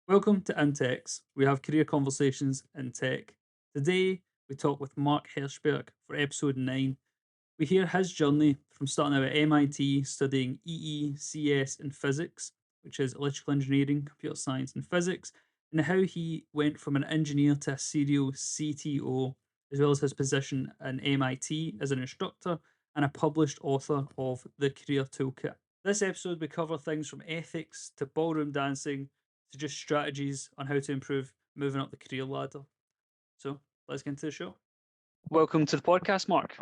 Welcome to intx. We have career conversations in tech. Today, we talk with Mark Herschberg for episode 9. We hear his journey from starting out at MIT studying EECS in physics, which is electrical engineering, computer science, and physics, and how he went from an engineer to a serial CTO, as well as his position in MIT as an instructor and a published author of the Career Toolkit. This episode, we cover things from ethics to ballroom dancing to just strategies on how to improve moving up the career ladder. So let's get into the show. Welcome to the podcast, Mark.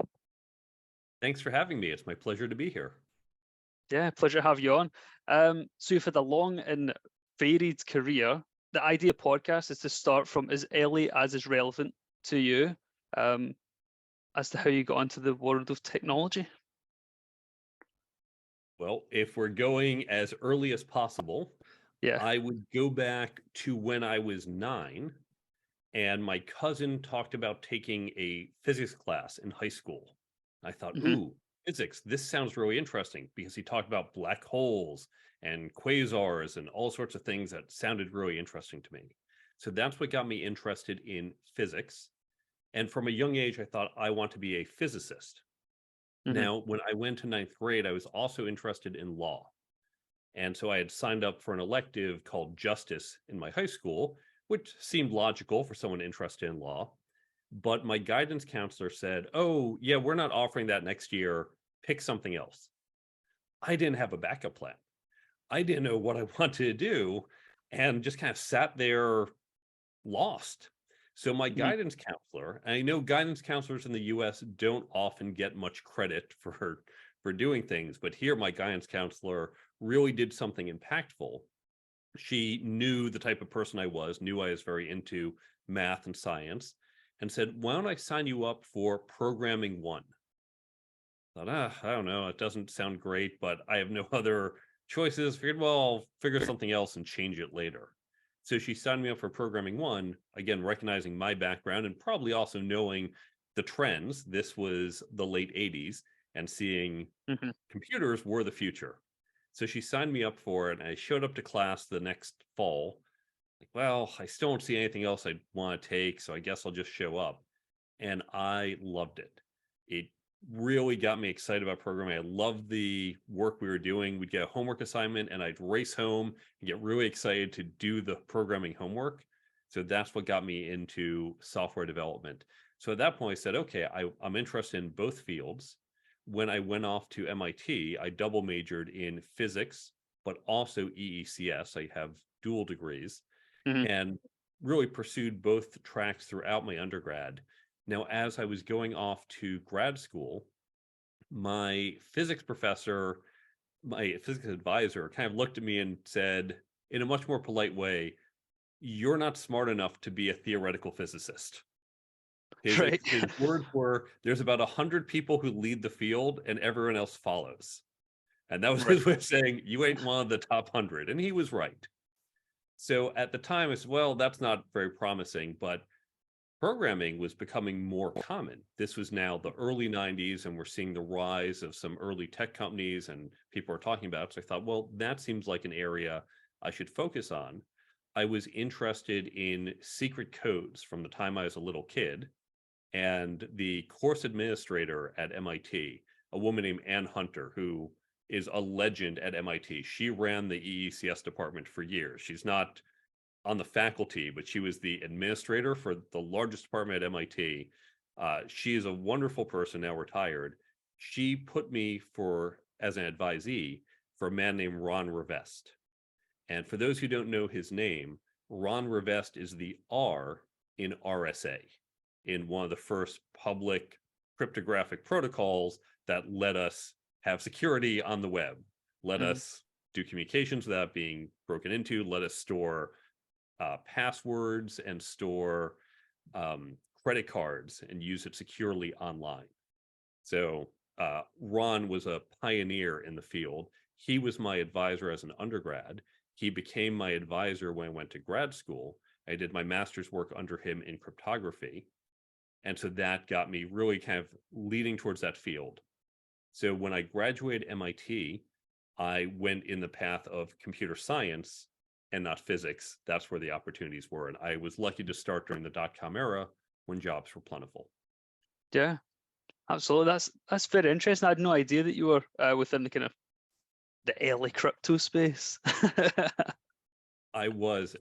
Thanks for having me. It's my pleasure to be here. Yeah, pleasure to have you on. So you've had a long and varied career. The idea of podcast is to start from as early as is relevant to you, as to how you got into the world of technology. Well, if we're going as early as possible, Yeah. I would go back to when I was 9, and my cousin talked about taking a physics class in high school. I thought, ooh, physics, this sounds really interesting, because he talked about black holes and quasars and all sorts of things that sounded really interesting to me. So that's what got me interested in physics. And from a young age, I thought I want to be a physicist. Now, when I went to 9th grade, I was also interested in law. And so I had signed up for an elective called Justice in my high school, which seemed logical for someone interested in law. But my guidance counselor said, oh, yeah, we're not offering that next year. Pick something else. I didn't have a backup plan. I didn't know what I wanted to do and just kind of sat there lost. So my guidance counselor, and I know guidance counselors in the US don't often get much credit for doing things, but here my guidance counselor really did something impactful. She knew the type of person I was, knew I was very into math and science, and said, why don't I sign you up for Programming 1? I thought, I don't know, it doesn't sound great, but I have no other choices. Figured, well, I'll figure something else and change it later. So she signed me up for Programming 1, again, recognizing my background and probably also knowing the trends. This was the late 80s and seeing computers were the future. So she signed me up for it, and I showed up to class the next fall. Like, well, I still don't see anything else I'd want to take, so I guess I'll just show up. And I loved it. It really got me excited about programming. I loved the work we were doing. We'd get a homework assignment and I'd race home and get really excited to do the programming homework. So that's what got me into software development. So at that point, I said, okay, I'm interested in both fields. When I went off to MIT, I double majored in physics, but also EECS. I have dual degrees and really pursued both tracks throughout my undergrad. Now, as I was going off to grad school, my physics professor, my physics advisor, kind of looked at me and said, in a much more polite way, you're not smart enough to be a theoretical physicist. His words were, there's about 100 people who lead the field and everyone else follows. And that was his way of saying, you ain't one of the top 100. And he was right. So at the time, I said, well, that's not very promising, but programming was becoming more common. This was now the early 90s, and we're seeing the rise of some early tech companies, and people are talking about it. So I thought, well, that seems like an area I should focus on. I was interested in secret codes from the time I was a little kid, and the course administrator at MIT, a woman named Ann Hunter, who is a legend at MIT. She ran the EECS department for years. She's not on the faculty, but she was the administrator for the largest department at MIT. She is a wonderful person, now retired. She put me as an advisee for a man named Ron Rivest. And for those who don't know his name, Ron Rivest is the R in RSA, in one of the first public cryptographic protocols that let us have security on the web, let us do communications without being broken into, let us store passwords and store credit cards and use it securely online. So Ron was a pioneer in the field. He was my advisor as an undergrad. He became my advisor when I went to grad school. I did my master's work under him in cryptography. And so that got me really kind of leading towards that field. So when I graduated MIT, I went in the path of computer science and not physics, that's where the opportunities were. And I was lucky to start during the dot-com era when jobs were plentiful. Yeah, absolutely. That's very interesting. I had no idea that you were within the kind of the early crypto space. I was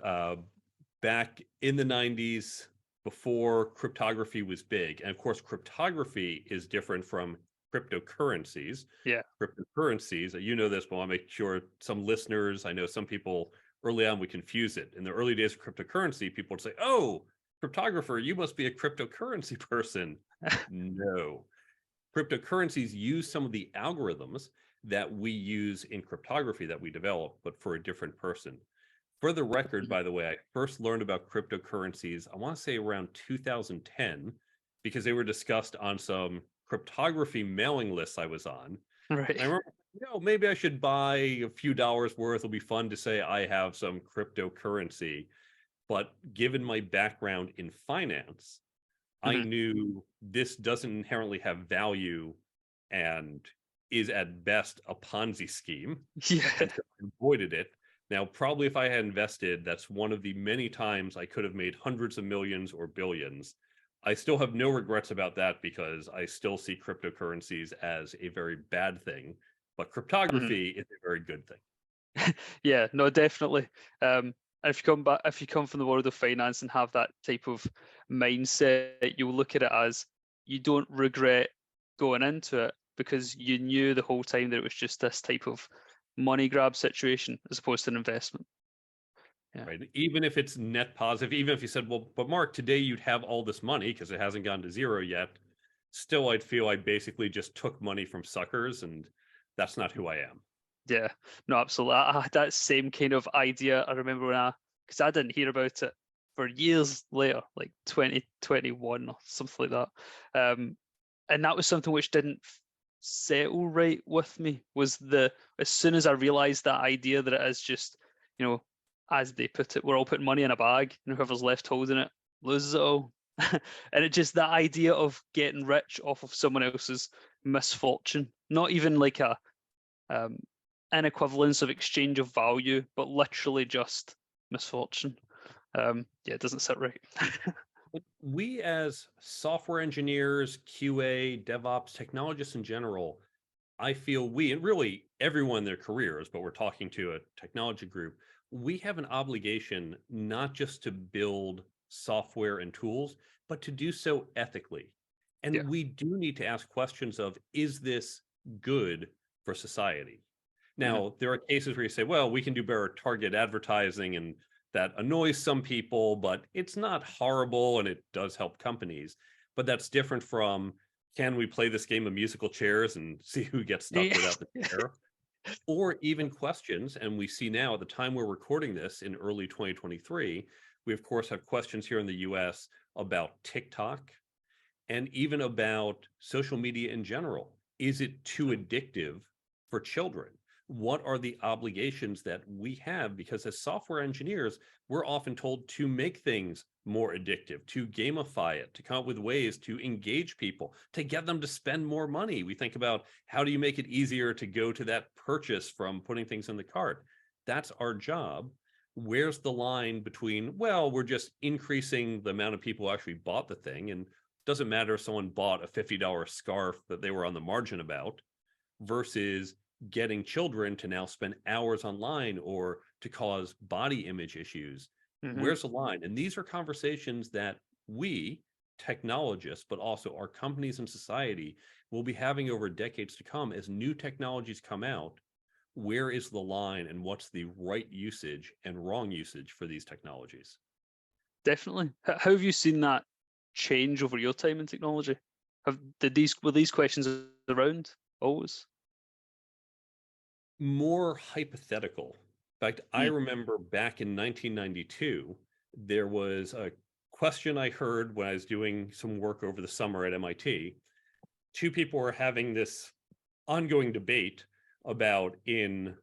back in the 90s before cryptography was big. And of course, cryptography is different from cryptocurrencies. Yeah. Cryptocurrencies, you know this, but I want to make sure some listeners, I know some people early on would confuse it. In the early days of cryptocurrency, people would say, oh, cryptographer, you must be a cryptocurrency person. No. Cryptocurrencies use some of the algorithms that we use in cryptography that we develop, but for a different person. For the record, by the way, I first learned about cryptocurrencies, I want to say around 2010, because they were discussed on some cryptography mailing lists I was on. Right. I remember, maybe I should buy a few dollars worth. It'll be fun to say I have some cryptocurrency. But given my background in finance, I knew this doesn't inherently have value and is at best a Ponzi scheme. Yeah. And so I avoided it. Now, probably if I had invested, that's one of the many times I could have made hundreds of millions or billions. I still have no regrets about that because I still see cryptocurrencies as a very bad thing, but cryptography is a very good thing. Yeah, no, definitely. And if you come from the world of finance and have that type of mindset, you'll look at it as you don't regret going into it because you knew the whole time that it was just this type of money grab situation as opposed to an investment. Yeah. Right. Even if it's net positive, even if you said, well, but Mark, today you'd have all this money because it hasn't gone to zero yet. Still, I'd feel I basically just took money from suckers, and that's not who I am. Yeah, no, absolutely. I had that same kind of idea. I remember because I didn't hear about it for years later, like 2021 or something like that. And that was something which didn't settle right with me. Was as soon as I realized that idea that it is just, as they put it, we're all putting money in a bag, and whoever's left holding it loses it all. And it just that idea of getting rich off of someone else's misfortune, not even like a an equivalence of exchange of value, but literally just misfortune. It doesn't sit right. We as software engineers, QA, DevOps, technologists in general, I feel and really everyone in their careers, but we're talking to a technology group, we have an obligation not just to build software and tools, but to do so ethically. And Yeah. we do need to ask questions of, is this good for society? Now, there are cases where you say, well, we can do better target advertising and that annoys some people, but it's not horrible and it does help companies. But that's different from, can we play this game of musical chairs and see who gets stuck without the chair? Or even questions, and we see now at the time we're recording this in early 2023, we of course have questions here in the US about TikTok and even about social media in general. Is it too addictive for children? What are the obligations that we have? Because as software engineers, we're often told to make things more addictive, to gamify it, to come up with ways to engage people, to get them to spend more money. We think about how do you make it easier to go to that purchase from putting things in the cart? That's our job. Where's the line between, well, we're just increasing the amount of people who actually bought the thing, and it doesn't matter if someone bought a $50 scarf that they were on the margin about, versus getting children to now spend hours online or to cause body image issues. Where's the line? And these are conversations that we, technologists, but also our companies and society, will be having over decades to come as new technologies come out. Where is the line and what's the right usage and wrong usage for these technologies? Definitely. How have you seen that change over your time in technology? Were these questions around always? More hypothetical. In fact, I remember back in 1992, there was a question I heard when I was doing some work over the summer at MIT. Two people were having this ongoing debate about, in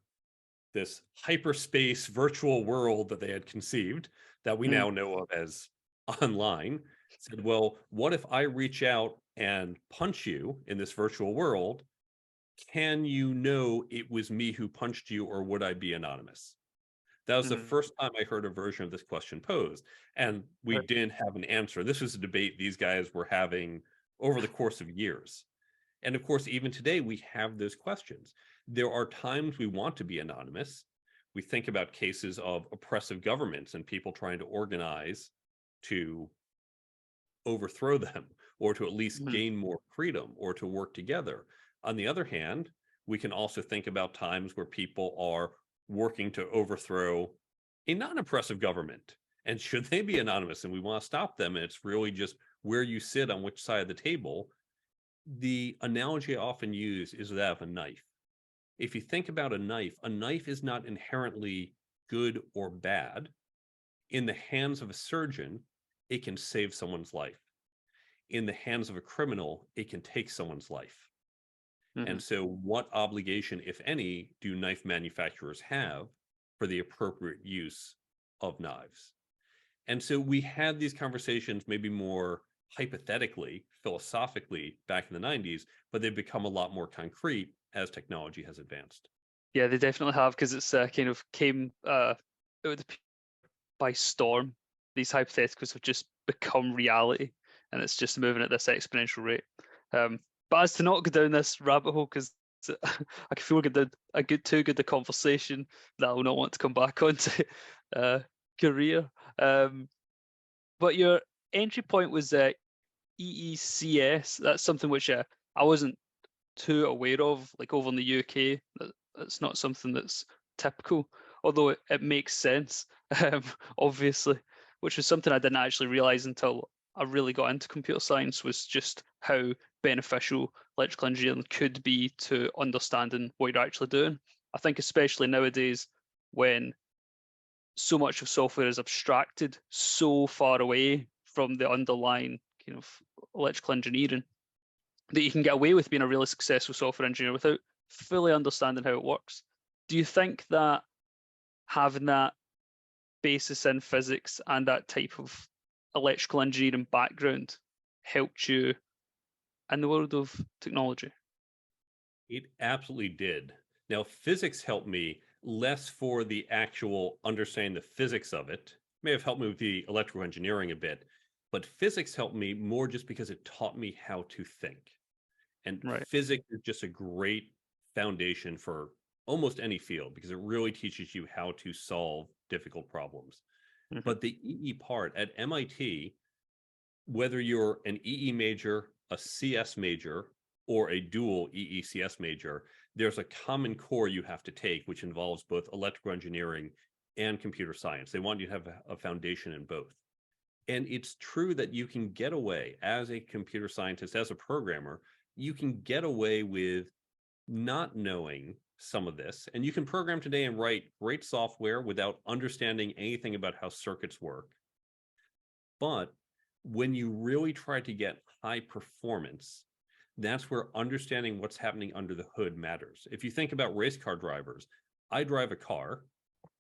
this hyperspace virtual world that they had conceived, that we now know of as online, said, well, what if I reach out and punch you in this virtual world? Can you know it was me who punched you, or would I be anonymous? That was the Mhm. first time I heard a version of this question posed, and we Right. didn't have an answer. This was a debate these guys were having over the course of years. And of course, even today, we have those questions. There are times we want to be anonymous. We think about cases of oppressive governments and people trying to organize to overthrow them or to at least Mhm. gain more freedom or to work together. On the other hand, we can also think about times where people are working to overthrow a non-oppressive government. And should they be anonymous and we want to stop them, and it's really just where you sit on which side of the table. The analogy I often use is that of a knife. If you think about a knife is not inherently good or bad. In the hands of a surgeon, it can save someone's life. In the hands of a criminal, it can take someone's life. And Mhm. so, what obligation, if any, do knife manufacturers have for the appropriate use of knives? And so, we had these conversations maybe more hypothetically, philosophically back in the 90s, but they've become a lot more concrete as technology has advanced. Yeah, they definitely have, because it's kind of came out of the by storm. These hypotheticals have just become reality, and it's just moving at this exponential rate. But as to not go down this rabbit hole, because I can feel like a good too good a conversation that I will not want to come back onto uh, career. Um, but your entry point was EECS. That's something which I wasn't too aware of, like over in the UK. That's not something that's typical, although it makes sense, um, obviously, which was something I didn't actually realize until I really got into computer science, was just how beneficial electrical engineering could be to understanding what you're actually doing. I think especially nowadays when so much of software is abstracted so far away from the underlying kind of electrical engineering, that you can get away with being a really successful software engineer without fully understanding how it works. Do you think that having that basis in physics and that type of electrical engineering background helped you in the world of technology? It absolutely did. Now, physics helped me less for the actual understanding the physics of it. May have helped me with the electrical engineering a bit, but physics helped me more just because it taught me how to think. And Right. physics is just a great foundation for almost any field because it really teaches you how to solve difficult problems. Hmm. But the EE part at MIT, whether you're an EE major, a CS major, or a dual EECS major, there's a common core you have to take, which involves both electrical engineering and computer science. They want you to have a foundation in both. And it's true that you can get away as a computer scientist, as a programmer, you can get away with not knowing some of this. And you can program today and write great software without understanding anything about how circuits work. But when you really try to get high performance, that's where understanding what's happening under the hood matters. If you think about race car drivers, I drive a car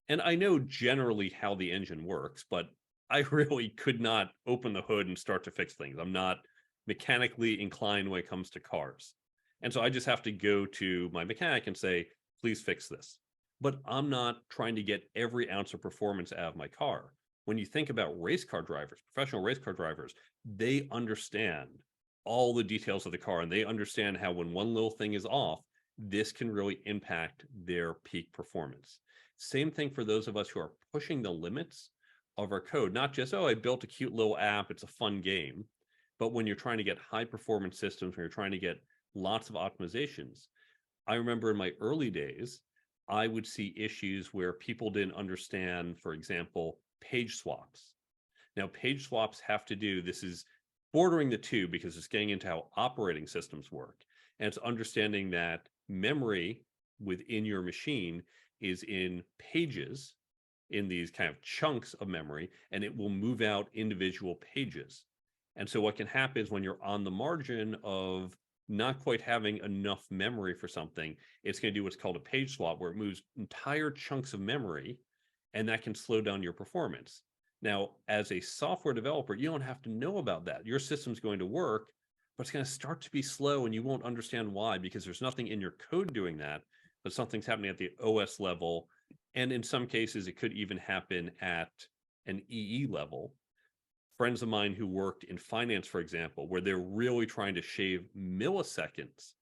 and I know generally how the engine works, but I really could not open the hood and start to fix things. I'm not mechanically inclined when it comes to cars. And so I just have to go to my mechanic and say, please fix this. But I'm not trying to get every ounce of performance out of my car. When you think about race car drivers, professional race car drivers, they understand all the details of the car and they understand how when one little thing is off, this can really impact their peak performance. Same thing for those of us who are pushing the limits of our code, not just, oh, I built a cute little app, it's a fun game, but when you're trying to get high performance systems, when you're trying to get lots of optimizations. I remember in my early days, I would see issues where people didn't understand, for example, page swaps. Now, page swaps have to do, this is bordering the two because it's getting into how operating systems work. And it's understanding that memory within your machine is in pages, in these kind of chunks of memory, and it will move out individual pages. And so what can happen is when you're on the margin of not quite having enough memory for something, it's going to do what's called a page swap, where it moves entire chunks of memory, and that can slow down your performance. Now, as a software developer, you don't have to know about that. Your system's going to work, but it's going to start to be slow, and you won't understand why because there's nothing in your code doing that, but something's happening at the OS level And in some cases, it could even happen at an EE level. Friends of mine who worked in finance, for example, where they're really trying to shave milliseconds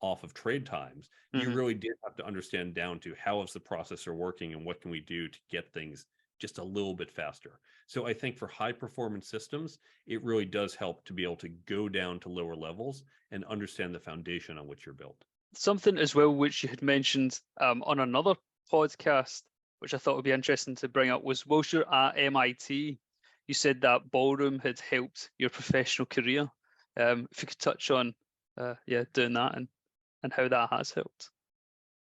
off of trade times, you Hmm. really did have to understand down to how is the processor working and what can we do to get things just a little bit faster. So I think for high performance systems, it really does help to be able to go down to lower levels and understand the foundation on which you're built. Something as well which you had mentioned on another podcast, which I thought would be interesting to bring up, was whilst you're at MIT, you said that Ballroom had helped your professional career. If you could touch on, doing that and how that has helped.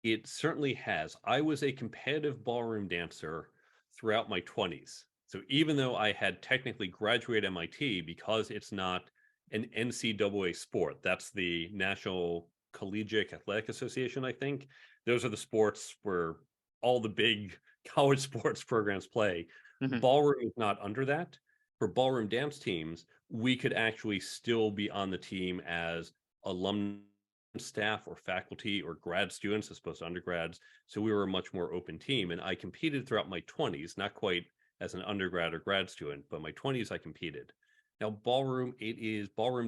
It certainly has. I was a competitive ballroom dancer throughout my 20s. So even though I had technically graduated MIT, because it's not an NCAA sport, that's the National Collegiate Athletic Association, I think. Those are the sports where all the big college sports programs play. Hmm. Ballroom is not under that. For ballroom dance teams, we could actually still be on the team as alumni staff or faculty or grad students as opposed to undergrads. So we were a much more open team. And I competed throughout my 20s, not quite as an undergrad or grad student, but my 20s I competed. Now, ballroom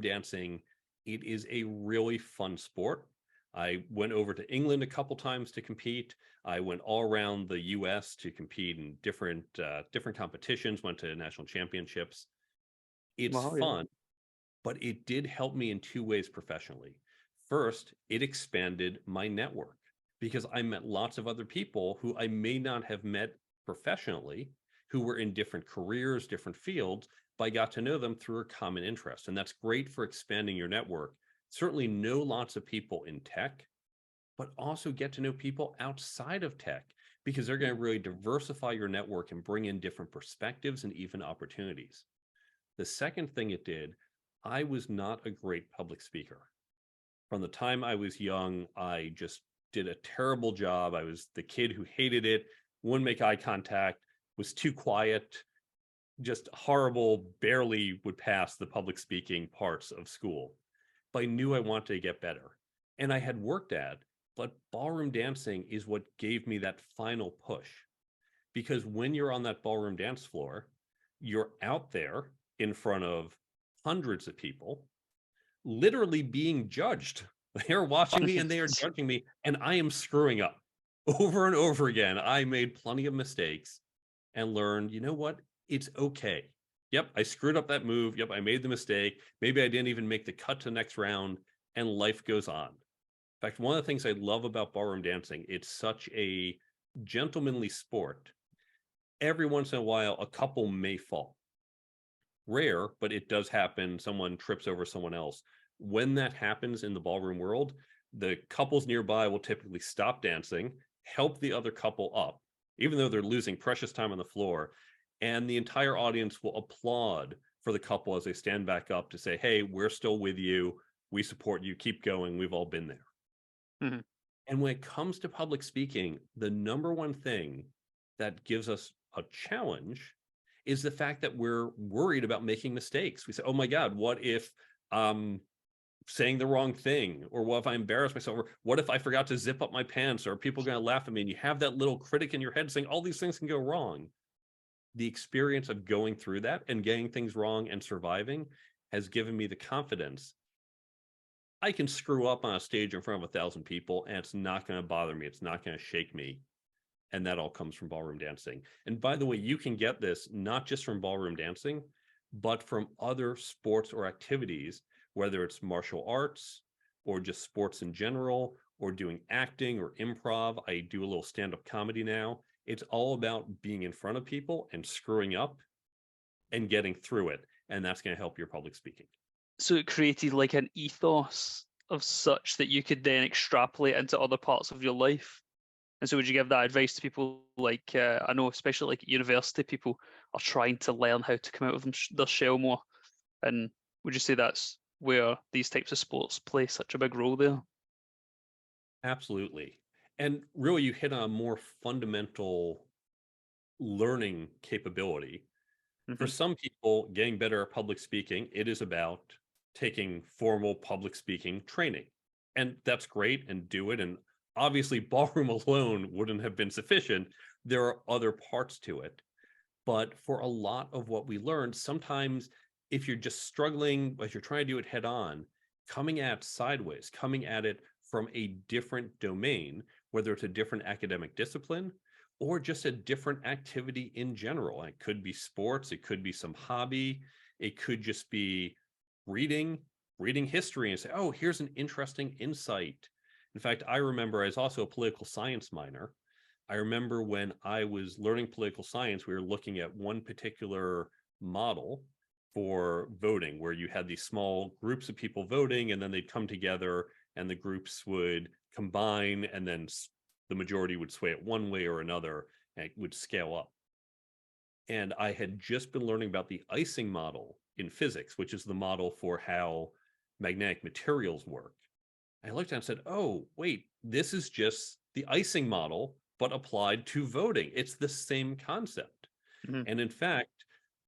dancing. It is a really fun sport. I went over to England a couple times to compete. I went all around the US to compete in different competitions, went to national championships. It's Wow, yeah. fun, but it did help me in two ways professionally. First, it expanded my network because I met lots of other people who I may not have met professionally, who were in different careers, different fields, but I got to know them through a common interest. And that's great for expanding your network. Certainly know lots of people in tech, but also get to know people outside of tech because they're going to really diversify your network and bring in different perspectives and even opportunities. The second thing it did, I was not a great public speaker. From the time I was young, I just did a terrible job. I was the kid who hated it, wouldn't make eye contact, was too quiet, just horrible, barely would pass the public speaking parts of school. But I knew I wanted to get better. And I had worked at, but ballroom dancing is what gave me that final push. Because when you're on that ballroom dance floor, you're out there in front of hundreds of people, literally being judged. They're watching me and they are judging me, and I am screwing up over and over again. I made plenty of mistakes and learned, you know what? It's okay. Yep, I screwed up that move. Yep, I made the mistake. Maybe I didn't even make the cut to the next round, and life goes on. In fact, one of the things I love about ballroom dancing, it's such a gentlemanly sport. Every once in a while, a couple may fall. Rare, but it does happen. Someone trips over someone else. When that happens in the ballroom world, the couples nearby will typically stop dancing, help the other couple up, even though they're losing precious time on the floor. And the entire audience will applaud for the couple as they stand back up to say, hey, we're still with you. We support you. Keep going. We've all been there. Hmm. And when it comes to public speaking, the number one thing that gives us a challenge is the fact that we're worried about making mistakes. We say, oh my God, what if I'm saying the wrong thing? Or what if I embarrass myself? Or what if I forgot to zip up my pants? Or are people going to laugh at me? And you have that little critic in your head saying all these things can go wrong. The experience of going through that and getting things wrong and surviving has given me the confidence I can screw up on a stage in front of 1,000 people and it's not going to bother me. It's not going to shake me. And that all comes from ballroom dancing. And by the way, you can get this not just from ballroom dancing, but from other sports or activities, whether it's martial arts or just sports in general, or doing acting or improv. I do a little stand-up comedy now. It's all about being in front of people and screwing up and getting through it. And that's going to help your public speaking. So it created like an ethos of such that you could then extrapolate into other parts of your life. And so would you give that advice to people like, I know especially like at university, people are trying to learn how to come out of their shell more. And would you say that's where these types of sports play such a big role there? Absolutely. And really, you hit on a more fundamental learning capability. For Hmm. some people, getting better at public speaking, it is about taking formal public speaking training. And that's great and do it. And obviously, ballroom alone wouldn't have been sufficient. there are other parts to it. But for a lot of what we learned, sometimes if you're just struggling, as you're trying to do it head on, coming at sideways, coming at it from a different domain, whether it's a different academic discipline or just a different activity in general. It could be sports, it could be some hobby, it could just be reading history and say, oh, here's an interesting insight. In fact, I remember I was also a political science minor. I remember when I was learning political science, we were looking at one particular model for voting, where you had these small groups of people voting, and then they'd come together and the groups would combine, and then the majority would sway it one way or another, and it would scale up. And I had just been learning about the Ising model in physics, which is the model for how magnetic materials work. I looked at it and said, oh, wait, this is just the Ising model, but applied to voting. It's the same concept. Mhm. And in fact,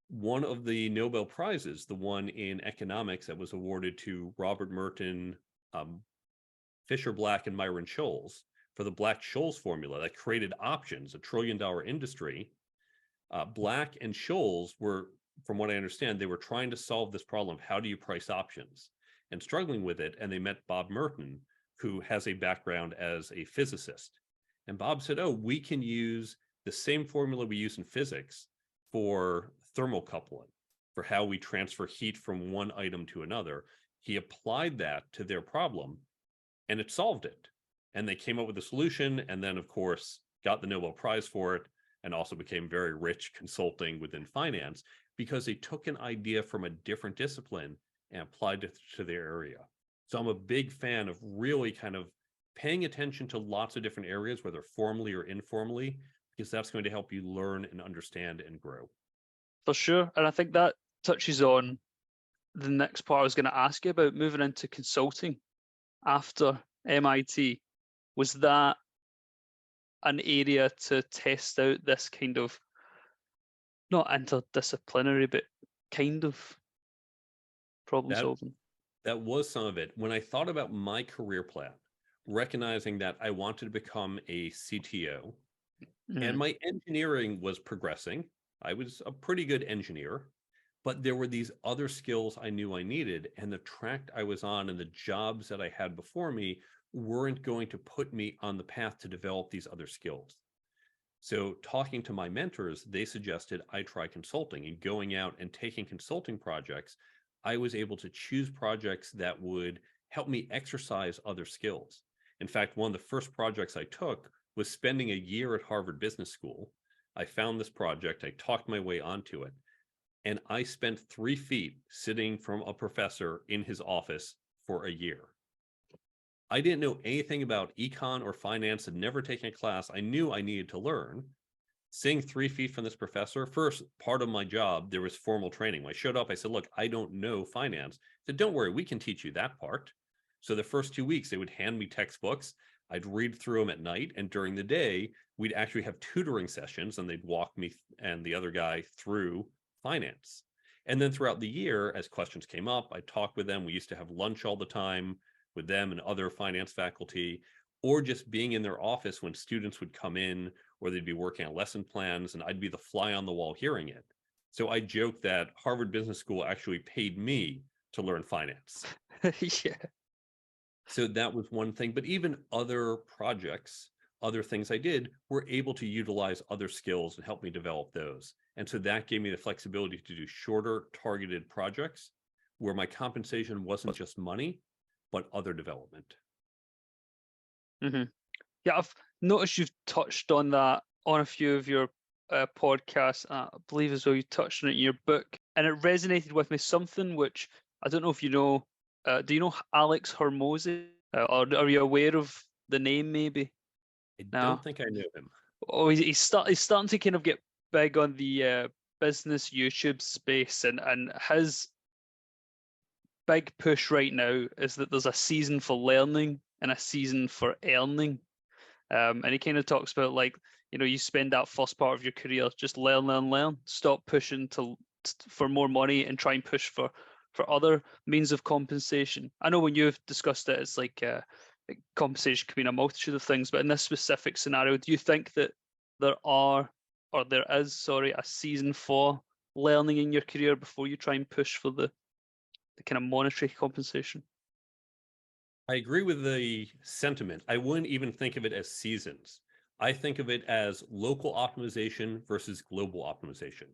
one of the Nobel Prizes, the one in economics that was awarded to Robert Merton, Fisher Black, and Myron Scholes for the Black-Scholes formula that created options, a $1 trillion industry. Black and Scholes were, from what I understand, they were trying to solve this problem of how do you price options and struggling with it. And they met Bob Merton, who has a background as a physicist. And Bob said, oh, we can use the same formula we use in physics for thermocoupling, for how we transfer heat from one item to another. He applied that to their problem, and it solved it. And they came up with a solution, and then, of course, got the Nobel Prize for it, and also became very rich consulting within finance, because they took an idea from a different discipline and applied it to their area. So I'm a big fan of really kind of paying attention to lots of different areas, whether formally or informally, because that's going to help you learn and understand and grow. For sure. And I think that touches on the next part I was going to ask you about, moving into consulting after MIT. Was that an area to test out this kind of, not interdisciplinary, but kind of problem solving? That was some of it. When I thought about my career plan, recognizing that I wanted to become a CTO, and my engineering was progressing. I was a pretty good engineer, but there were these other skills I knew I needed, and the track I was on and the jobs that I had before me weren't going to put me on the path to develop these other skills. So talking to my mentors, they suggested I try consulting, and going out and taking consulting projects, I was able to choose projects that would help me exercise other skills. In fact, one of the first projects I took was spending a year at Harvard Business School. I found this project, I talked my way onto it, and I spent 3 feet sitting from a professor in his office for a year. I didn't know anything about econ or finance, had never taken a class. I knew I needed to learn. Sitting 3 feet from this professor, first part of my job, there was formal training. When I showed up, I said, look, I don't know finance. They said, don't worry, we can teach you that part. So the first 2 weeks, they would hand me textbooks. I'd read through them at night. And during the day, we'd actually have tutoring sessions, and they'd walk me and the other guy through finance. And then throughout the year, as questions came up, I'd talk with them. We used to have lunch all the time with them and other finance faculty, or just being in their office when students would come in, or they'd be working on lesson plans, and I'd be the fly on the wall hearing it. So I joke that Harvard Business School actually paid me to learn finance. Yeah. So that was one thing, but even other projects, other things I did, were able to utilize other skills and help me develop those. And so that gave me the flexibility to do shorter targeted projects where my compensation wasn't just money, but other development. Yeah, I've noticed you've touched on that on a few of your podcasts. I believe as well you touched on it in your book, and it resonated with me. Something which I don't know if you know. Do you know Alex Hormozy, or are you aware of the name? Maybe. I No. don't think I know him. Oh, he's starting to kind of get big on the business YouTube space, and his big push right now is that there's a season for learning and a season for earning. And he kind of talks about, like, you spend that first part of your career just learn, stop pushing for more money and try and push for other means of compensation. I know when you've discussed it, it's like compensation can mean a multitude of things, but in this specific scenario, do you think that there is, sorry, a season for learning in your career before you try and push for the kind of monetary compensation? I agree with the sentiment. I wouldn't even think of it as seasons. I think of it as local optimization versus global optimization.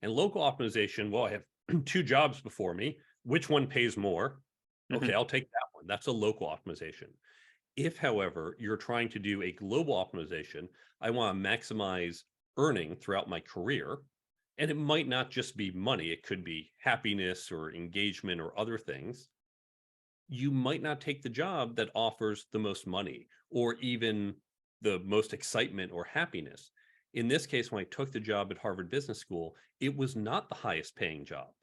And local optimization, well, I have two jobs before me. Which one pays more? Hmm. Okay, I'll take that one. That's a local optimization. If, however, you're trying to do a global optimization, I want to maximize earning throughout my career. And it might not just be money, it could be happiness or engagement or other things. You might not take the job that offers the most money or even the most excitement or happiness. In this case, when I took the job at Harvard Business School, it was not the highest paying job.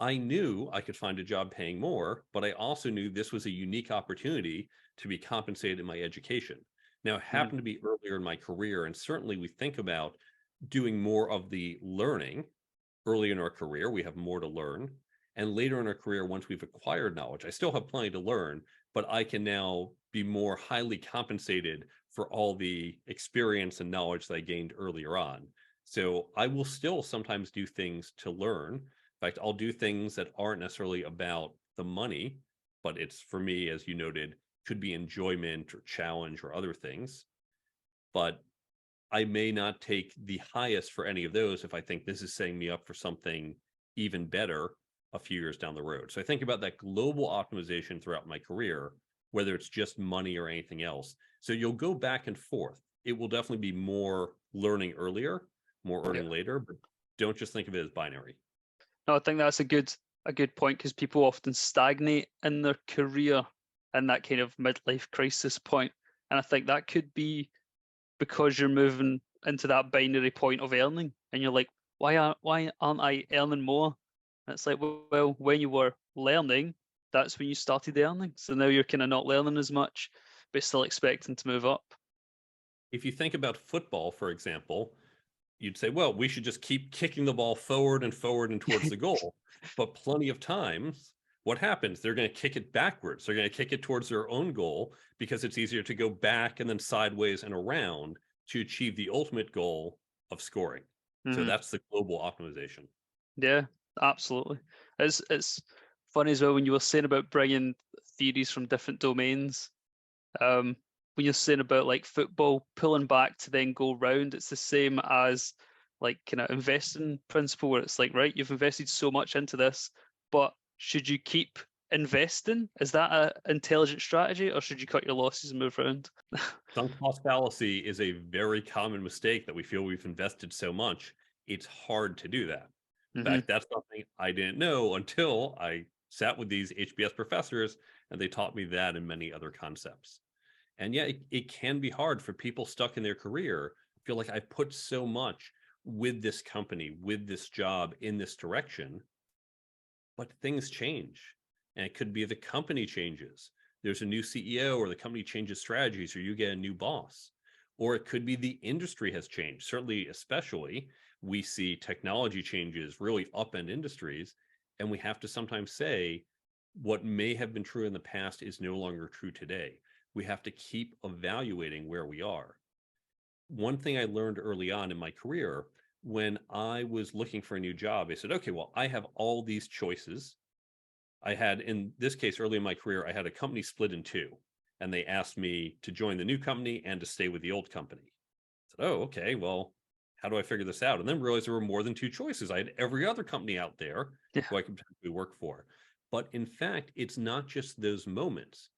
I knew I could find a job paying more, but I also knew this was a unique opportunity to be compensated in my education. Now, it Hmm. happened to be earlier in my career, and certainly we think about doing more of the learning early in our career. We have more to learn. And later in our career, once we've acquired knowledge, I still have plenty to learn, but I can now be more highly compensated for all the experience and knowledge that I gained earlier on. So I will still sometimes do things to learn. In fact, I'll do things that aren't necessarily about the money, but it's for me, as you noted, could be enjoyment or challenge or other things. But I may not take the highest for any of those if I think this is setting me up for something even better a few years down the road. So I think about that global optimization throughout my career, whether it's just money or anything else. So you'll go back and forth. It will definitely be more learning earlier, more Yeah. earning later, but don't just think of it as binary. No, I think that's a good point because people often stagnate in their career in that kind of midlife crisis point, and I think that could be because you're moving into that binary point of earning, and you're like, why aren't I earning more? And it's like, well, when you were learning, that's when you started earning. So now you're kind of not learning as much, but still expecting to move up. If you think about football, for example, you'd say, well, we should just keep kicking the ball forward and towards the goal. But plenty of times, what happens? They're going to kick it backwards. They're going to kick it towards their own goal because it's easier to go back and then sideways and around to achieve the ultimate goal of scoring. So Hmm. that's the global optimization. Yeah, absolutely. It's funny as well when you were saying about bringing theories from different domains. Um, when you're saying about like football pulling back to then go round, it's the same as like kind of investing principle where it's like, right, you've invested so much into this, but should you keep investing? Is that a intelligent strategy, or should you cut your losses and move around? Sunk cost fallacy is a very common mistake that we feel we've invested so much. It's hard to do that. In Hmm. fact, that's something I didn't know until I sat with these HBS professors and they taught me that and many other concepts. And yeah, it can be hard for people stuck in their career. I feel like I've put so much with this company, with this job in this direction, but things change. And it could be the company changes. There's a new CEO or the company changes strategies or you get a new boss. Or it could be the industry has changed. Certainly, especially, we see technology changes really upend industries. And we have to sometimes say what may have been true in the past is no longer true today. We have to keep evaluating where we are. One thing I learned early on in my career when I was looking for a new job, I said, okay, well, I have all these choices. I had, in this case, early in my career, I had a company split in two, and they asked me to join the new company and to stay with the old company. I said, oh, okay, well, how do I figure this out? And then realized there were more than two choices. I had every other company out there Yeah. who I could potentially work for. But in fact, it's not just those moments.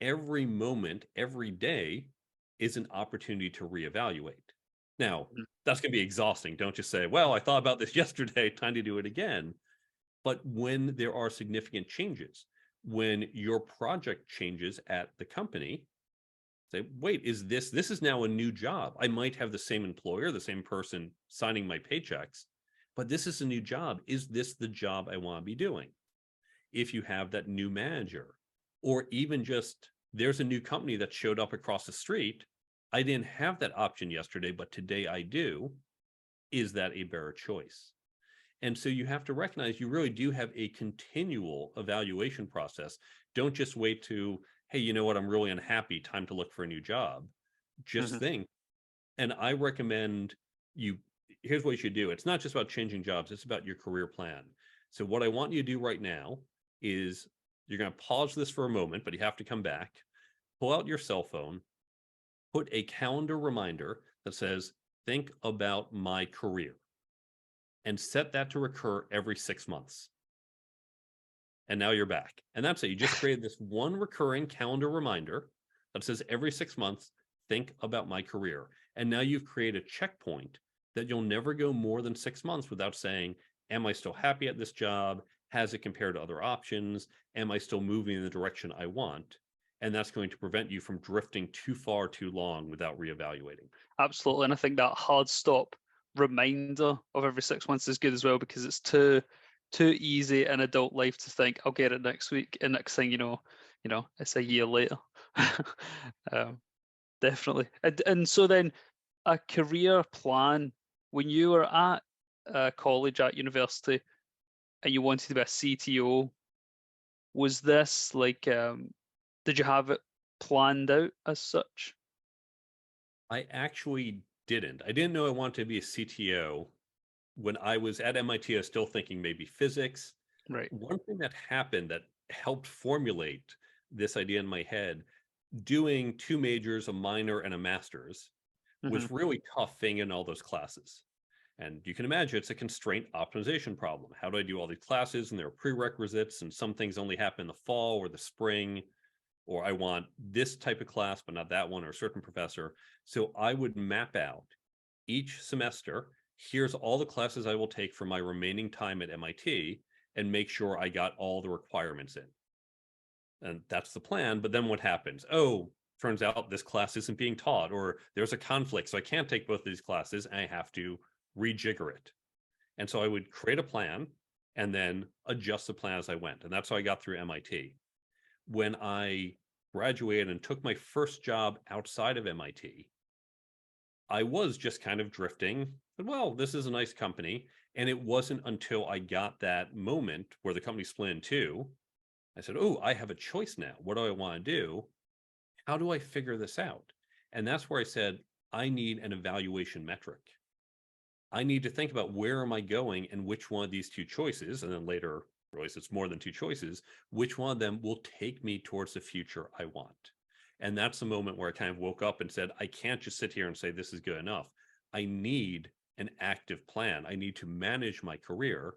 Every moment, every day is an opportunity to reevaluate. Now, that's going to be exhausting. Don't just say, well, I thought about this yesterday, time to do it again. But when there are significant changes, when your project changes at the company, say, wait, this is now a new job. I might have the same employer, the same person signing my paychecks, but this is a new job. Is this the job I want to be doing? If you have that new manager, or even just there's a new company that showed up across the street. I didn't have that option yesterday, but today I do. Is that a better choice? And so you have to recognize you really do have a continual evaluation process. Don't just wait to, hey, you know what? I'm really unhappy. Time to look for a new job. Just Hmm. think, And I recommend you, here's what you should do. It's not just about changing jobs, it's about your career plan. So what I want you to do right now is you're going to pause this for a moment, but you have to come back, pull out your cell phone, put a calendar reminder that says, think about my career, and set that to recur every 6 months. And now you're back. And that's it. You just created this one recurring calendar reminder that says every 6 months, think about my career. And now you've created a checkpoint that you'll never go more than 6 months without saying, am I still happy at this job? Has it compared to other options? Am I still moving in the direction I want? And that's going to prevent you from drifting too far too long without reevaluating. Absolutely. And I think that hard stop reminder of every 6 months is good as well, because it's too easy in adult life to think I'll get it next week, and next thing you know, it's a year later. um, definitely. And so then a career plan, when you were at college, at university, and you wanted to be a CTO, was this like, did you have it planned out as such? I actually didn't. I didn't know I wanted to be a CTO. When I was at MIT, I was still thinking maybe physics. Right. One thing that happened that helped formulate this idea in my head, doing two majors, a minor and a master's, Hmm. was really tough thing in all those classes. And you can imagine it's a constraint optimization problem. How do I do all these classes and there are prerequisites, and some things only happen in the fall or the spring, or I want this type of class, but not that one, or a certain professor. So I would map out each semester, here's all the classes I will take for my remaining time at MIT, and make sure I got all the requirements in. And that's the plan. But then what happens? Oh, turns out this class isn't being taught, or there's a conflict. So I can't take both of these classes, and I have to rejigger it. And so I would create a plan and then adjust the plan as I went. And that's how I got through MIT. When I graduated and took my first job outside of MIT, I was just kind of drifting. Well, this is a nice company. And it wasn't until I got that moment where the company split in two, I said, oh, I have a choice now. What do I want to do? How do I figure this out? And that's where I said, I need an evaluation metric. I need to think about where am I going and which one of these two choices, and then later realize it's more than two choices, which one of them will take me towards the future I want. And that's the moment where I kind of woke up and said, I can't just sit here and say this is good enough. I need an active plan. I need to manage my career.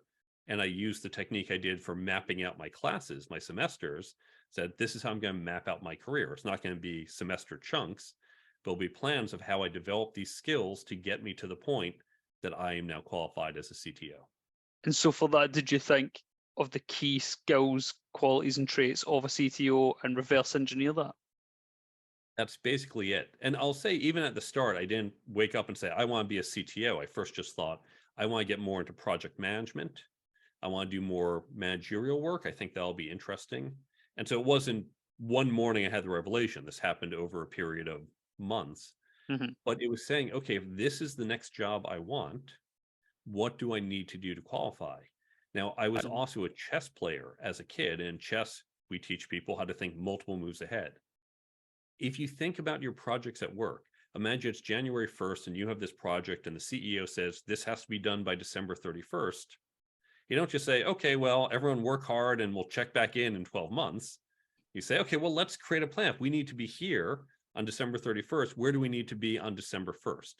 And I used the technique I did for mapping out my classes, my semesters, said, this is how I'm going to map out my career. It's not going to be semester chunks. There'll be plans of how I develop these skills to get me to the point that I am now qualified as a CTO. And so for that, did you think of the key skills, qualities, and traits of a CTO and reverse engineer that? That's basically it. And I'll say, even at the start, I didn't wake up and say, I want to be a CTO. I first just thought, I want to get more into project management. I want to do more managerial work. I think that'll be interesting. And so it wasn't one morning I had the revelation. This happened over a period of months. Hmm. But it was saying, okay, if this is the next job I want, what do I need to do to qualify? Now, I was And also a chess player as a kid. And in chess, we teach people how to think multiple moves ahead. If you think about your projects at work, imagine it's January 1st and you have this project and the CEO says this has to be done by December 31st. You don't just say, okay, well, everyone work hard and we'll check back in 12 months. You say, okay, well, let's create a plan. If we need to be here on December 31st, where do we need to be on December 1st?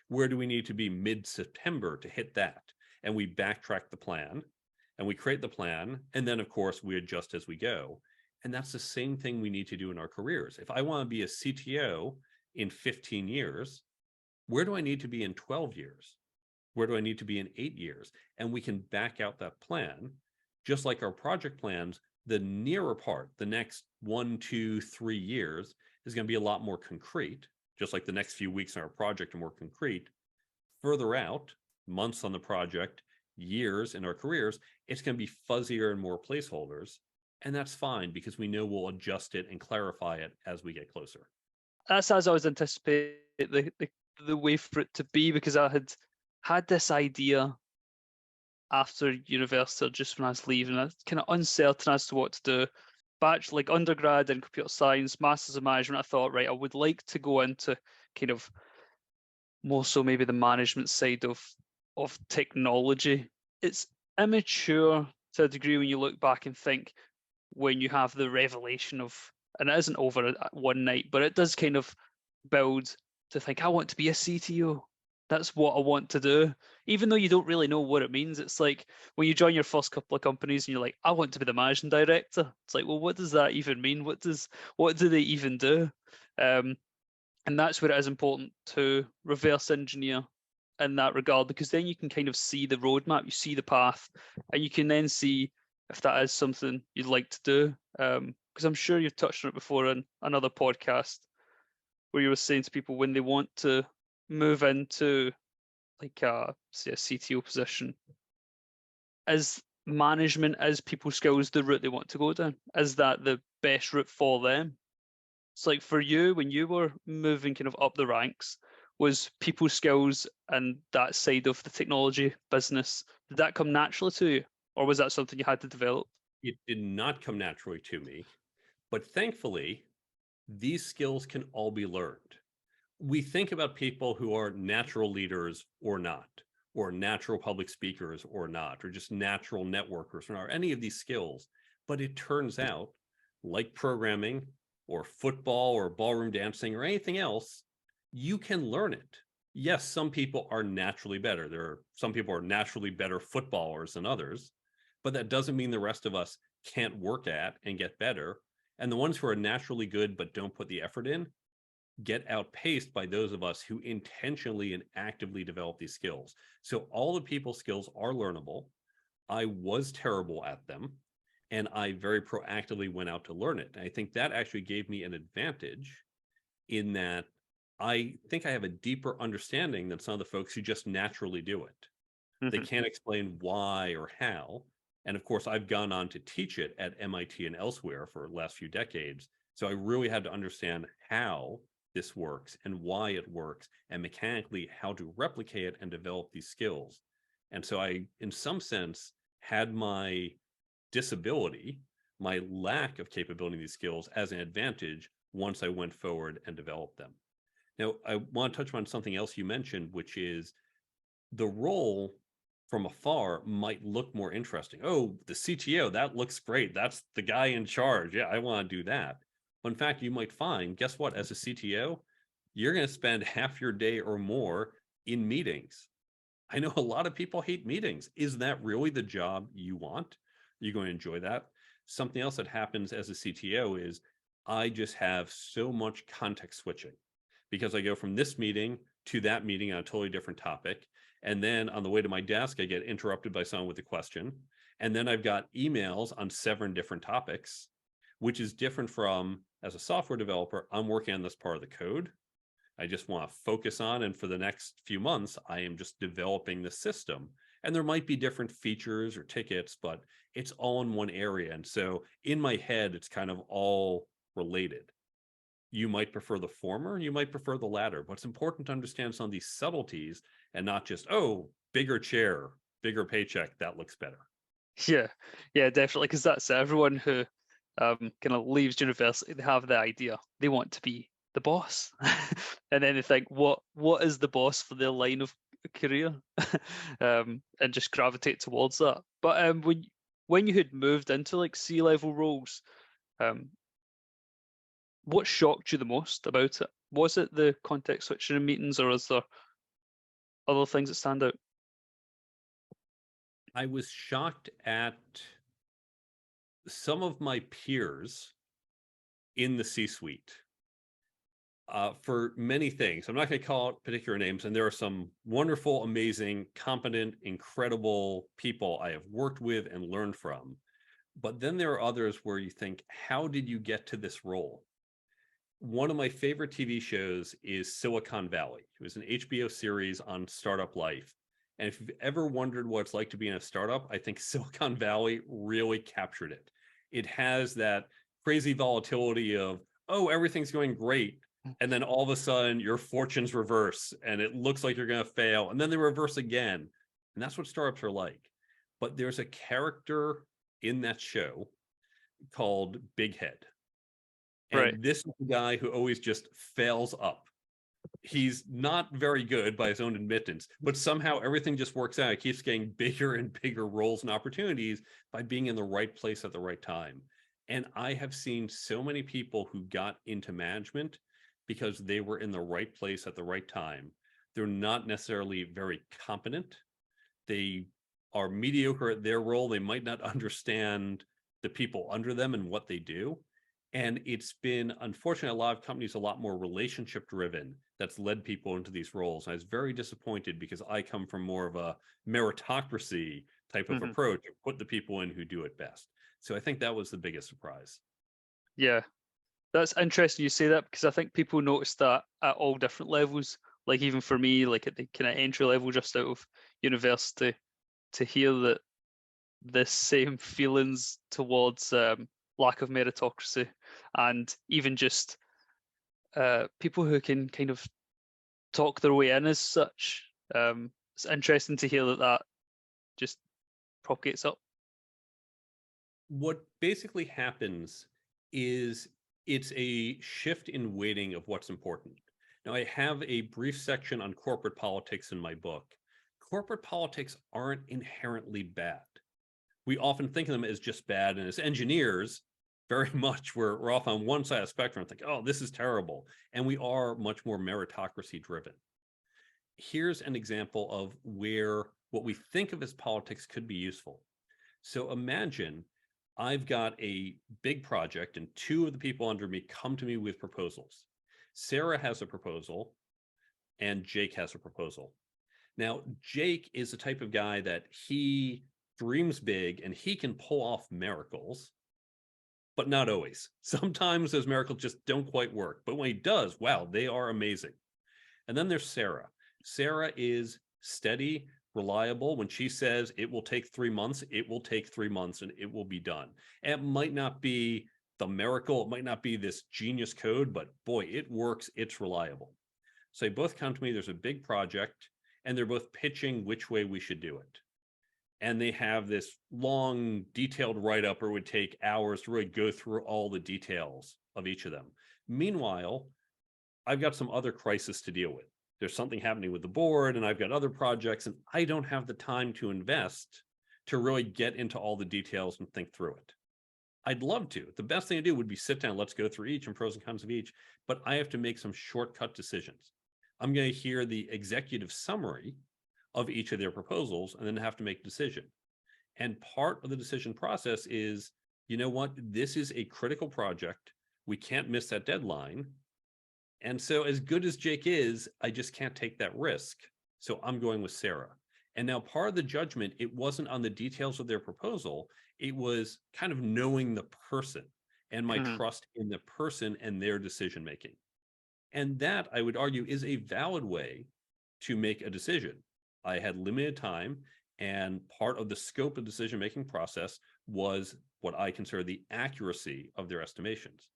Where do we need to be mid-September to hit that? And we backtrack the plan and we create the plan. And then, of course, we adjust as we go. And that's the same thing we need to do in our careers. If I want to be a CTO in 15 years, where do I need to be in 12 years? Where do I need to be in 8 years? And we can back out that plan. Just like our project plans, the nearer part, the next 1, 2, 3 years is going to be a lot more concrete, just like the next few weeks in our project are more concrete. Further out, months on the project, years in our careers, it's going to be fuzzier and more placeholders. And that's fine because we know we'll adjust it and clarify it as we get closer. that's as I was anticipating the way for it to be, because I had this idea after university, or just when I was leaving. I was kind of uncertain as to what to do. Like undergrad in computer science, masters in management. I thought, right, I would like to go into kind of more so maybe the management side of technology. It's immature to a degree when you look back and think, when you have the revelation of, and it isn't over one night, but it does kind of build to think, I want to be a CTO. That's what I want to do. Even though you don't really know what it means, it's like when you join your first couple of companies and you're like, I want to be the managing director. It's like, well, what does that even mean? What do they even do? And that's where it is important to reverse engineer in that regard, because then you can kind of see the roadmap, you see the path, and you can then see if that is something you'd like to do. Because I'm sure you've touched on it before in another podcast where you were saying to people when they want to move into like say a CTO position, is management, is people skills the route they want to go down? Is that the best route for them? It's like for you, when you were moving kind of up the ranks, was people skills and that side of the technology business, did that come naturally to you? Or was that something you had to develop? It did not come naturally to me, but thankfully, these skills can all be learned. We think about people who are natural leaders or not, or natural public speakers or not, or just natural networkers or any of these skills. But it turns out, like programming or football or ballroom dancing or anything else, you can learn it. Yes, some people are naturally better. Some people are naturally better footballers than others, but that doesn't mean the rest of us can't work at and get better. And the ones who are naturally good but don't put the effort in get outpaced by those of us who intentionally and actively develop these skills. So all the people skills are learnable. I was terrible at them, and I very proactively went out to learn it. And I think that actually gave me an advantage in that I think I have a deeper understanding than some of the folks who just naturally do it. They can't explain why or how. And of course, I've gone on to teach it at MIT and elsewhere for the last few decades. So I really had to understand how this works and why it works, and mechanically how to replicate it and develop these skills. And so I, in some sense, had my disability, my lack of capability in these skills as an advantage once I went forward and developed them. Now, I want to touch on something else you mentioned, which is the role from afar might look more interesting. Oh, the CTO, that looks great. That's the guy in charge. Yeah, I want to do that. But in fact, you might find, guess what? As a CTO, you're going to spend half your day or more in meetings. I know a lot of people hate meetings. Is that really the job you want? Are you going to enjoy that? Something else that happens as a CTO is I just have so much context switching because I go from this meeting to that meeting on a totally different topic. And then on the way to my desk, I get interrupted by someone with a question. And then I've got emails on 7 different topics, which is different from, as a software developer, I'm working on this part of the code. I just want to focus on, and for the next few months, I am just developing the system. And there might be different features or tickets, but it's all in one area. And so in my head, it's kind of all related. You might prefer the former, you might prefer the latter, but it's important to understand some of these subtleties and not just, oh, bigger chair, bigger paycheck, that looks better. Yeah, yeah, definitely. Because that's it. Everyone who kind of leaves university, they have the idea they want to be the boss, and then they think, what is the boss for their line of career, and just gravitate towards that. But when you had moved into like C-level roles, um, what shocked you the most about it? Was it the context switching in meetings, or is there other things that stand out? I was shocked at some of my peers in the C-suite for many things. I'm not going to call out particular names, and there are some wonderful, amazing, competent, incredible people I have worked with and learned from. But then there are others where you think, how did you get to this role? One of my favorite TV shows is Silicon Valley. It was an HBO series on startup life. And if you've ever wondered what it's like to be in a startup, I think Silicon Valley really captured it. It has that crazy volatility of, oh, everything's going great. And then all of a sudden your fortunes reverse and it looks like you're going to fail. And then they reverse again. And that's what startups are like. But there's a character in that show called Big Head. Right. And this is the guy who always just fails up. he's not very good by his own admittance, but somehow everything just works out. He keeps getting bigger and bigger roles and opportunities by being in the right place at the right time. And I have seen so many people who got into management because they were in the right place at the right time. They're not necessarily very competent. They are mediocre at their role. They might not understand the people under them and what they do. And it's been, unfortunately, a lot of companies a lot more relationship driven that's led people into these roles. And I was very disappointed because I come from more of a meritocracy type of Mhm. approach, put the people in who do it best. So I think that was the biggest surprise. Yeah, that's interesting you say that, because I think people notice that at all different levels. Like even for me, like at the kind of entry level just out of university, to hear that this same feelings towards lack of meritocracy, and even just people who can kind of talk their way in as such. It's interesting to hear that that just propagates up. What basically happens is it's a shift in weighting of what's important. Now, I have a brief section on corporate politics in my book. Corporate politics aren't inherently bad. We often think of them as just bad, and as engineers, very much we're off on one side of the spectrum and think, oh, this is terrible. And we are much more meritocracy driven. Here's an example of where what we think of as politics could be useful. So imagine I've got a big project and two of the people under me come to me with proposals. Sarah has a proposal and Jake has a proposal. Now, Jake is the type of guy that he dreams big and he can pull off miracles, but not always. Sometimes those miracles just don't quite work. But when he does, wow, they are amazing. And then there's Sarah. Sarah is steady, reliable. When she says it will take 3 months, it will take 3 months and it will be done. And it might not be the miracle, it might not be this genius code, but boy, it works, it's reliable. So they both come to me, there's a big project, and they're both pitching which way we should do it. And they have this long, detailed write up, or it would take hours to really go through all the details of each of them. Meanwhile, I've got some other crisis to deal with. There's something happening with the board, and I've got other projects, and I don't have the time to invest to really get into all the details and think through it. I'd love to. The best thing to do would be sit down, let's go through each and pros and cons of each, but I have to make some shortcut decisions. I'm going to hear the executive summary of each of their proposals and then have to make a decision. And part of the decision process is, you know what, this is a critical project. We can't miss that deadline. And so as good as Jake is, I just can't take that risk. So I'm going with Sarah. And now part of the judgment, it wasn't on the details of their proposal. It was kind of knowing the person and my Mhm. trust in the person and their decision making. And that, I would argue, is a valid way to make a decision. I had limited time, and part of the scope of the decision making process was what I consider the accuracy of their estimations.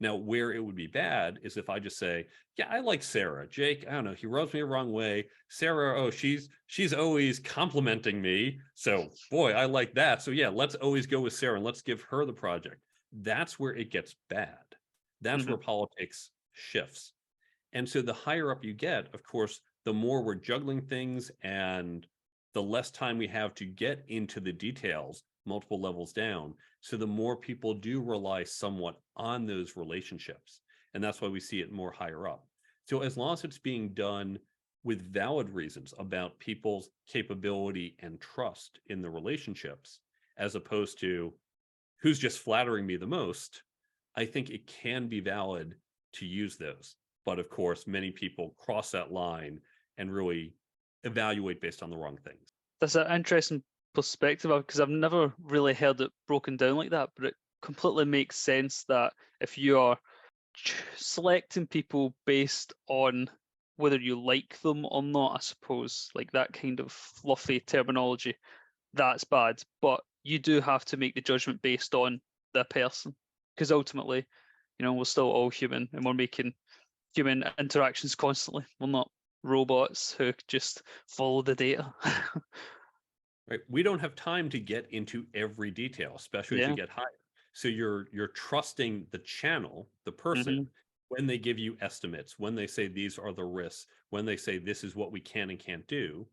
Now, where it would be bad is if I just say, yeah, I like Sarah. Jake, I don't know, he rubs me the wrong way. Sarah, oh, she's always complimenting me. So boy, I like that. So yeah, let's always go with Sarah and let's give her the project. That's where it gets bad. That's Mhm. where politics shifts. And so the higher up you get, of course, the more we're juggling things and the less time we have to get into the details multiple levels down. So the more people do rely somewhat on those relationships. And that's why we see it more higher up. So as long as it's being done with valid reasons about people's capability and trust in the relationships, as opposed to who's just flattering me the most, I think it can be valid to use those. But of course, many people cross that line and really evaluate based on the wrong things. That's an interesting perspective, because I've never really heard it broken down like that, but it completely makes sense that if you are selecting people based on whether you like them or not, I suppose, like that kind of fluffy terminology, that's bad. But you do have to make the judgment based on the person, because ultimately, we're still all human and we're making human interactions constantly. We're not robots who just follow the data. Right? We don't have time to get into every detail, especially as you Yeah. get higher. So you're trusting the channel, the person, Hmm. when they give you estimates, when they say these are the risks, when they say this is what we can and can't do,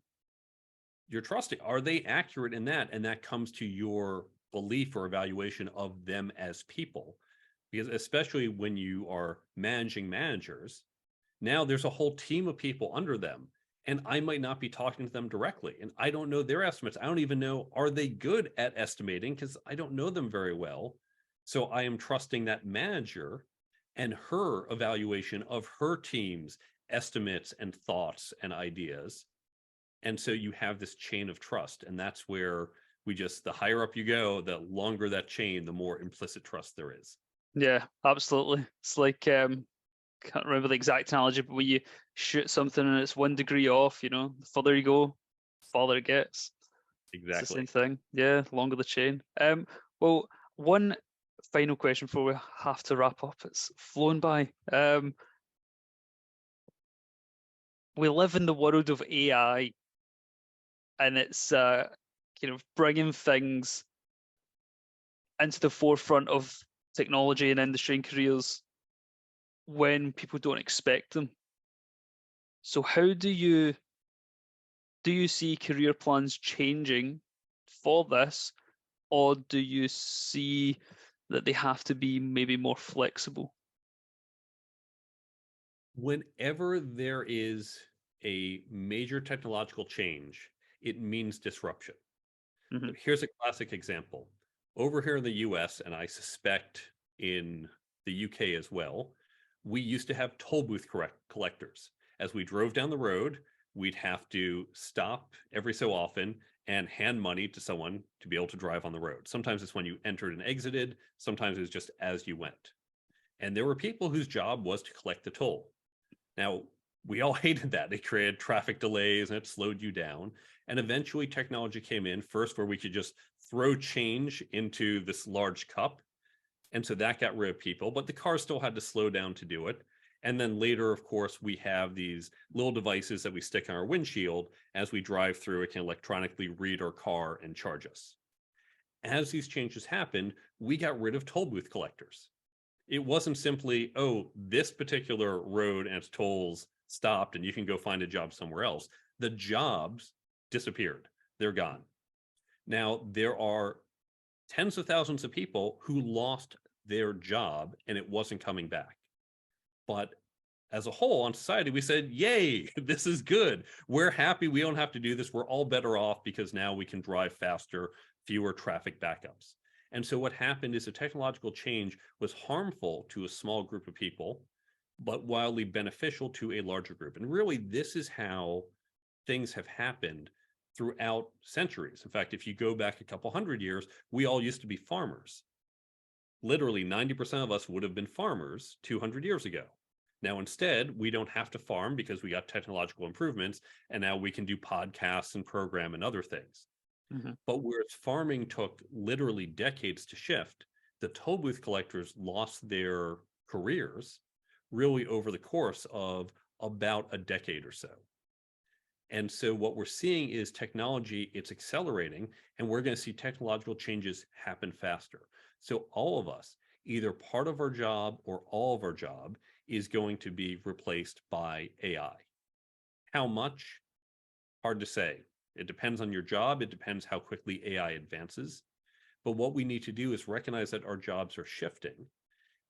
you're trusting. Are they accurate in that? And that comes to your belief or evaluation of them as people. Because especially when you are managing managers, now there's a whole team of people under them. And I might not be talking to them directly. And I don't know their estimates. I don't even know, are they good at estimating? Because I don't know them very well. So I am trusting that manager and her evaluation of her team's estimates and thoughts and ideas. And so you have this chain of trust. And that's where the higher up you go, the longer that chain, the more implicit trust there is. Yeah, absolutely. It's like can't remember the exact analogy, but when you shoot something and it's 1 degree off, the further you go, farther it gets. It's the Exactly. same thing. Yeah, longer the chain. Well, one final question before we have to wrap up. It's flown by. We live in the world of AI, and it's bringing things into the forefront of technology and industry and careers when people don't expect them. So how do you see career plans changing for this, or do you see that they have to be maybe more flexible? Whenever there is a major technological change, it means disruption. Hmm. So here's a classic example. Over here in the US, and I suspect in the UK as well, we used to have toll booth collectors. As we drove down the road, we'd have to stop every so often and hand money to someone to be able to drive on the road. Sometimes it's when you entered and exited, sometimes it's just as you went. And there were people whose job was to collect the toll. Now, we all hated that. It created traffic delays and it slowed you down. And eventually technology came in first where we could just throw change into this large cup. And so that got rid of people, but the car still had to slow down to do it. And then later, of course, we have these little devices that we stick on our windshield. As we drive through, it can electronically read our car and charge us. As these changes happened, we got rid of toll booth collectors. It wasn't simply, oh, this particular road and its tolls stopped and you can go find a job somewhere else. The jobs disappeared. They're gone. Now, there are tens of thousands of people who lost their job and it wasn't coming back. But as a whole on society, we said, yay, this is good. We're happy we don't have to do this. We're all better off because now we can drive faster, fewer traffic backups. And so what happened is a technological change was harmful to a small group of people, but wildly beneficial to a larger group. And really, this is how things have happened throughout centuries. In fact, if you go back a couple hundred years, we all used to be farmers. Literally 90% of us would have been farmers 200 years ago. Now, instead, we don't have to farm because we got technological improvements, and now we can do podcasts and program and other things. Hmm. But whereas farming took literally decades to shift, the toll booth collectors lost their careers really over the course of about a decade or so. And so what we're seeing is technology, it's accelerating, and we're going to see technological changes happen faster. So all of us, either part of our job or all of our job, is going to be replaced by AI. How much? Hard to say. It depends on your job. It depends how quickly AI advances. But what we need to do is recognize that our jobs are shifting.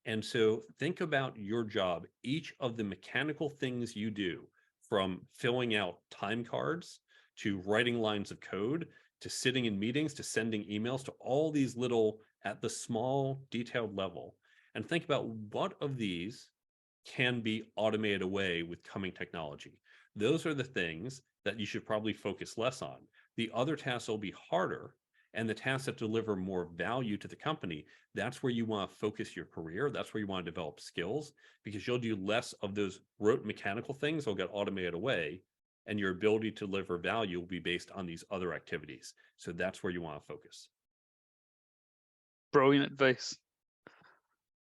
And so think about your job, each of the mechanical things you do, from filling out time cards to writing lines of code to sitting in meetings to sending emails to all these little at the small detailed level. And think about what of these can be automated away with coming technology. Those are the things that you should probably focus less on. The other tasks will be harder, and the tasks that deliver more value to the company, that's where you want to focus your career. That's where you want to develop skills, because you'll do less of those rote mechanical things will get automated away, and your ability to deliver value will be based on these other activities. So that's where you want to focus. Brilliant advice.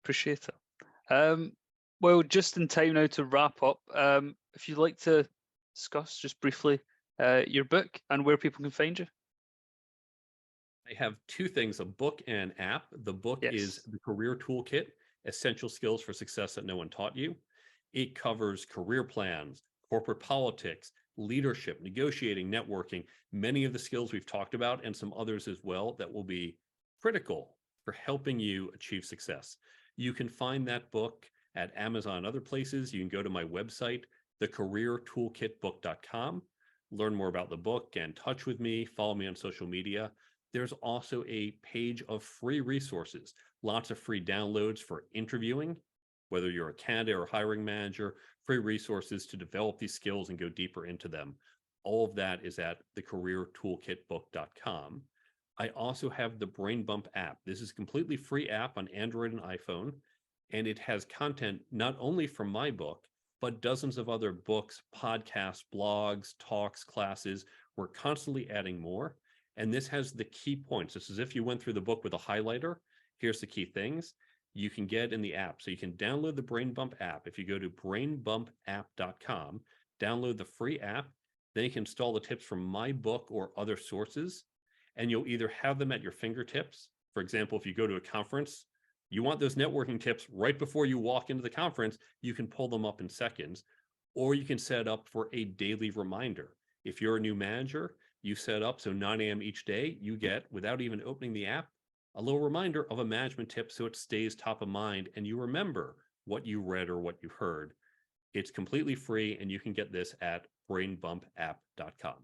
Appreciate it. Well, just in time now to wrap up. If you'd like to discuss just briefly your book and where people can find you. I have two things, a book and an app. The book is Yes. the Career Toolkit, Essential Skills for Success That No One Taught You. It covers career plans, corporate politics, leadership, negotiating, networking, many of the skills we've talked about, and some others as well that will be critical for helping you achieve success. You can find that book at Amazon and other places. You can go to my website, thecareertoolkitbook.com, learn more about the book, get in touch with me, follow me on social media. There's also a page of free resources, lots of free downloads for interviewing, whether you're a candidate or hiring manager, free resources to develop these skills and go deeper into them. All of that is at thecareertoolkitbook.com. I also have the Brain Bump app. This is a completely free app on Android and iPhone, and it has content not only from my book, but dozens of other books, podcasts, blogs, talks, classes. We're constantly adding more. And this has the key points. It's as if you went through the book with a highlighter. Here's the key things you can get in the app. So you can download the Brain Bump app. If you go to brainbumpapp.com, download the free app, then you can install the tips from my book or other sources, and you'll either have them at your fingertips. For example, if you go to a conference, you want those networking tips right before you walk into the conference, you can pull them up in seconds, or you can set up for a daily reminder. If you're a new manager, you set up so 9 a.m. each day, you get, without even opening the app, a little reminder of a management tip so it stays top of mind and you remember what you read or what you heard. It's completely free, and you can get this at brainbumpapp.com.